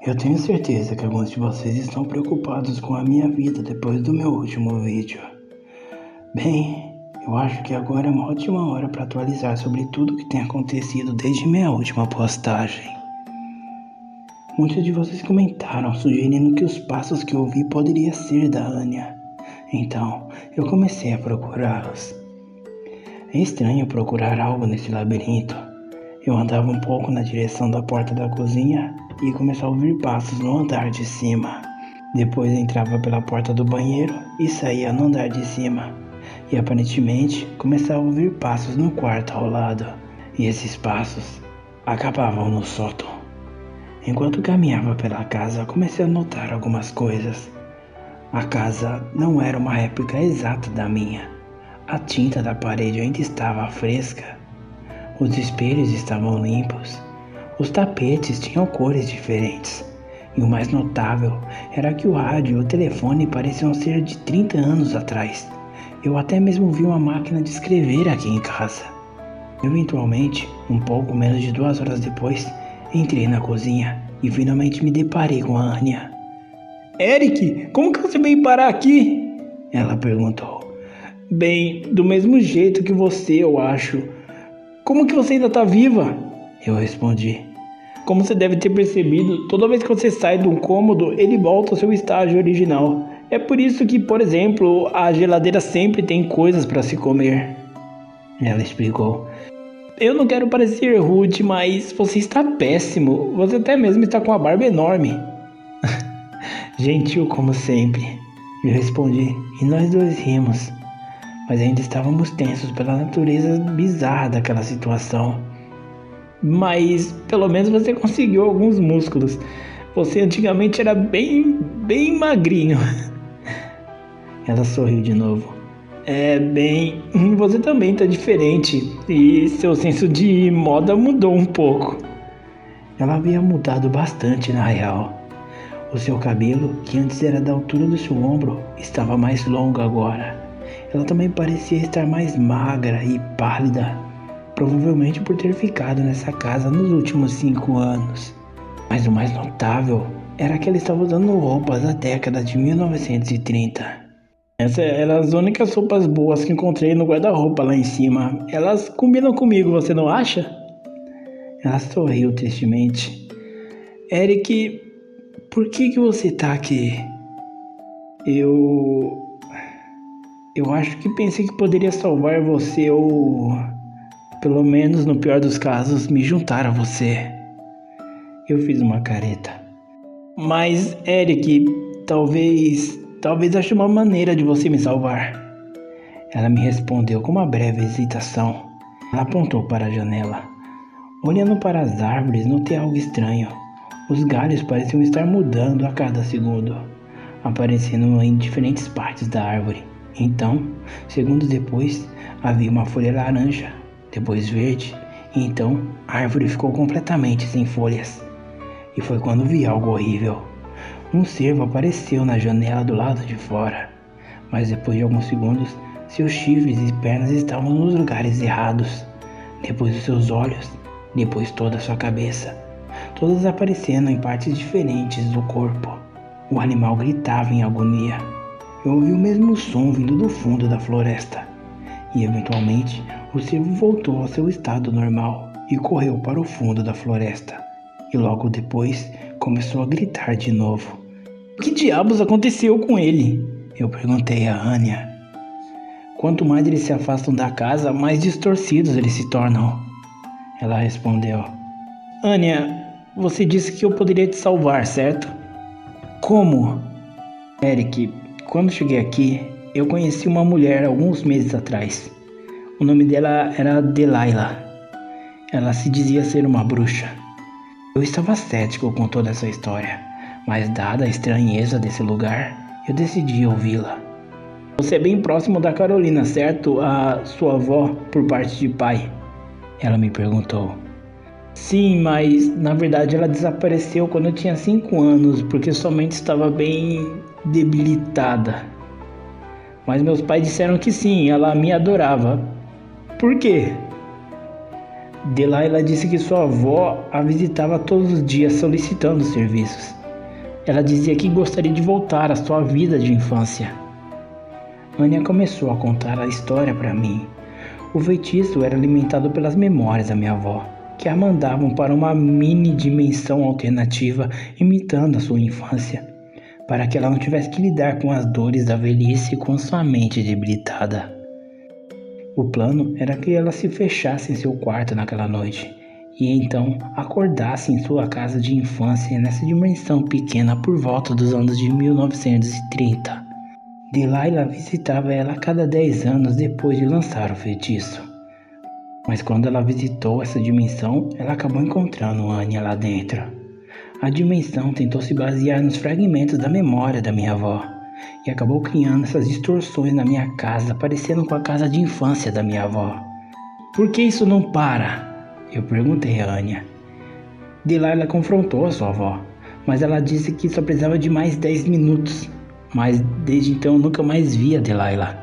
Eu tenho certeza que alguns de vocês estão preocupados com a minha vida depois do meu último vídeo. Bem, eu acho que agora é uma ótima hora para atualizar sobre tudo que tem acontecido desde minha última postagem. Muitos de vocês comentaram sugerindo que os passos que ouvi poderiam ser da Anya. Então, eu comecei a procurá-los. É estranho procurar algo nesse labirinto. Eu andava um pouco na direção da porta da cozinha e começava a ouvir passos no andar de cima. Depois entrava pela porta do banheiro e saía no andar de cima. E aparentemente começava a ouvir passos no quarto ao lado. E esses passos acabavam no sótão. Enquanto caminhava pela casa, comecei a notar algumas coisas. A casa não era uma réplica exata da minha. A tinta da parede ainda estava fresca. Os espelhos estavam limpos. Os tapetes tinham cores diferentes. E o mais notável era que o rádio e o telefone pareciam ser de 30 anos atrás. Eu até mesmo vi uma máquina de escrever aqui em casa. Eventualmente, um pouco menos de 2 horas depois, entrei na cozinha e finalmente me deparei com a Anya. Eric, como que você veio parar aqui? Ela perguntou. Bem, do mesmo jeito que você, eu acho. Como que você ainda tá viva? Eu respondi. Como você deve ter percebido, toda vez que você sai de um cômodo, ele volta ao seu estágio original. É por isso que, por exemplo, a geladeira sempre tem coisas para se comer. Ela explicou. Eu não quero parecer rude, mas você está péssimo. Você até mesmo está com a barba enorme. Gentil como sempre, eu respondi, e nós dois rimos. Mas ainda estávamos tensos pela natureza bizarra daquela situação. Mas pelo menos você conseguiu alguns músculos. Você antigamente era bem magrinho. Ela sorriu de novo. Você também tá diferente. E seu senso de moda mudou um pouco. Ela havia mudado bastante na real. O seu cabelo, que antes era da altura do seu ombro, estava mais longo agora. Ela também parecia estar mais magra e pálida, provavelmente por ter ficado nessa casa nos últimos 5 anos. Mas o mais notável era que ela estava usando roupas da década de 1930. Essas eram as únicas roupas boas que encontrei no guarda-roupa lá em cima. Elas combinam comigo, você não acha? Ela sorriu tristemente. Eric, por que você tá aqui? Eu acho que pensei que poderia salvar você ou, pelo menos no pior dos casos, me juntar a você. Eu fiz uma careta. Mas, Eric, talvez ache uma maneira de você me salvar. Ela me respondeu com uma breve hesitação. Ela apontou para a janela. Olhando para as árvores, notei algo estranho. Os galhos pareciam estar mudando a cada segundo, aparecendo em diferentes partes da árvore. Então, segundos depois, havia uma folha laranja, depois verde, e então a árvore ficou completamente sem folhas. E foi quando vi algo horrível. Um cervo apareceu na janela do lado de fora, mas depois de alguns segundos, seus chifres e pernas estavam nos lugares errados. Depois os seus olhos, depois toda a sua cabeça, todas aparecendo em partes diferentes do corpo. O animal gritava em agonia. Eu ouvi o mesmo som vindo do fundo da floresta. E eventualmente, o cervo voltou ao seu estado normal e correu para o fundo da floresta. E logo depois, começou a gritar de novo. O que diabos aconteceu com ele? Eu perguntei a Anya. Quanto mais eles se afastam da casa, mais distorcidos eles se tornam. Ela respondeu. Anya, você disse que eu poderia te salvar, certo? Como? Eric, quando cheguei aqui, eu conheci uma mulher alguns meses atrás. O nome dela era Delilah. Ela se dizia ser uma bruxa. Eu estava cético com toda essa história, mas dada a estranheza desse lugar, eu decidi ouvi-la. Você é bem próximo da Carolina, certo? A sua avó por parte de pai. Ela me perguntou. Sim, mas na verdade ela desapareceu quando eu tinha 5 anos, porque sua mente estava bem debilitada. Mas meus pais disseram que sim, ela me adorava. Por quê? Delilah disse que sua avó a visitava todos os dias solicitando serviços. Ela dizia que gostaria de voltar à sua vida de infância. Anya começou a contar a história para mim. O feitiço era alimentado pelas memórias da minha avó, que a mandavam para uma mini dimensão alternativa imitando a sua infância, para que ela não tivesse que lidar com as dores da velhice com sua mente debilitada. O plano era que ela se fechasse em seu quarto naquela noite e então acordasse em sua casa de infância nessa dimensão pequena por volta dos anos de 1930. Delilah visitava ela a cada 10 anos depois de lançar o feitiço. Mas quando ela visitou essa dimensão, ela acabou encontrando Anya lá dentro. A dimensão tentou se basear nos fragmentos da memória da minha avó e acabou criando essas distorções na minha casa, parecendo com a casa de infância da minha avó. Por que isso não para? Eu perguntei a Anya. Delilah confrontou a sua avó, mas ela disse que só precisava de mais 10 minutos. Mas desde então eu nunca mais vi a Delilah.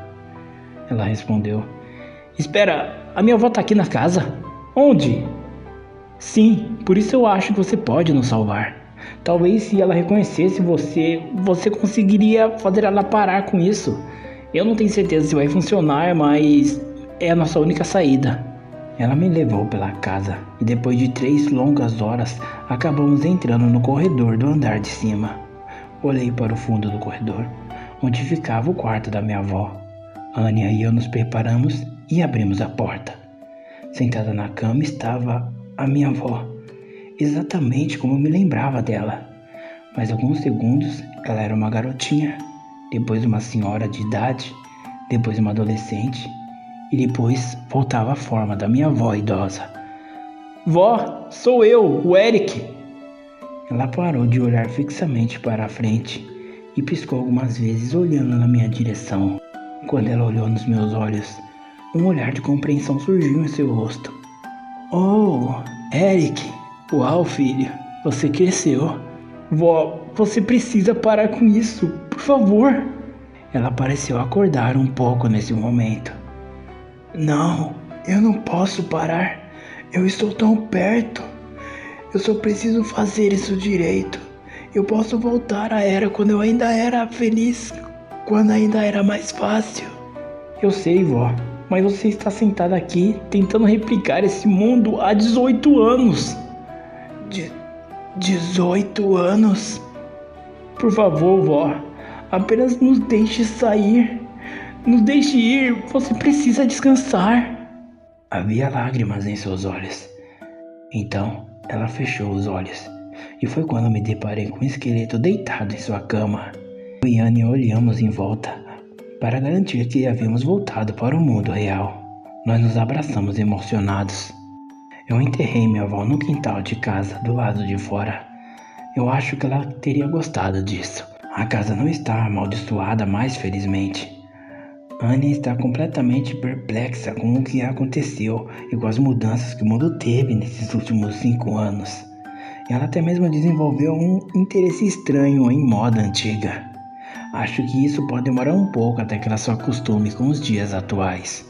Ela respondeu: Espera, a minha avó tá aqui na casa? Onde? Sim, por isso eu acho que você pode nos salvar. Talvez se ela reconhecesse você conseguiria fazer ela parar com isso. Eu não tenho certeza se vai funcionar, mas é a nossa única saída. Ela me levou pela casa e depois de 3 longas horas acabamos entrando no corredor do andar de cima. Olhei para o fundo do corredor, onde ficava o quarto da minha avó. Anya e eu nos preparamos e abrimos a porta. Sentada na cama estava a minha avó, exatamente como eu me lembrava dela. Mas alguns segundos ela era uma garotinha, depois uma senhora de idade, depois uma adolescente e depois voltava à forma da minha avó idosa. Vó, sou eu, o Eric! Ela parou de olhar fixamente para a frente e piscou algumas vezes olhando na minha direção. Quando ela olhou nos meus olhos, um olhar de compreensão surgiu em seu rosto. Oh, Eric! Uau, filho, você cresceu. Vó, você precisa parar com isso, por favor. Ela pareceu acordar um pouco nesse momento. Não, eu não posso parar. Eu estou tão perto. Eu só preciso fazer isso direito. Eu posso voltar à era quando eu ainda era feliz, quando ainda era mais fácil. Eu sei, vó, mas você está sentada aqui tentando replicar esse mundo há 18 anos. 18 anos? Por favor, vó, apenas nos deixe sair. Nos deixe ir, você precisa descansar. Havia lágrimas em seus olhos. Então, ela fechou os olhos, e foi quando me deparei com um esqueleto deitado em sua cama. Eu e Anya olhamos em volta, para garantir que havíamos voltado para o mundo real. Nós nos abraçamos emocionados. Eu enterrei minha avó no quintal de casa, do lado de fora. Eu acho que ela teria gostado disso. A casa não está amaldiçoada mais, felizmente. Anya está completamente perplexa com o que aconteceu e com as mudanças que o mundo teve nesses últimos 5 anos. Ela até mesmo desenvolveu um interesse estranho em moda antiga. Acho que isso pode demorar um pouco até que ela se acostume com os dias atuais.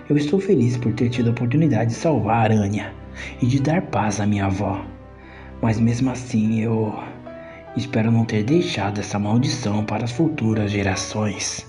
Eu estou feliz por ter tido a oportunidade de salvar a Anya e de dar paz à minha avó. Mas mesmo assim eu espero não ter deixado essa maldição para as futuras gerações.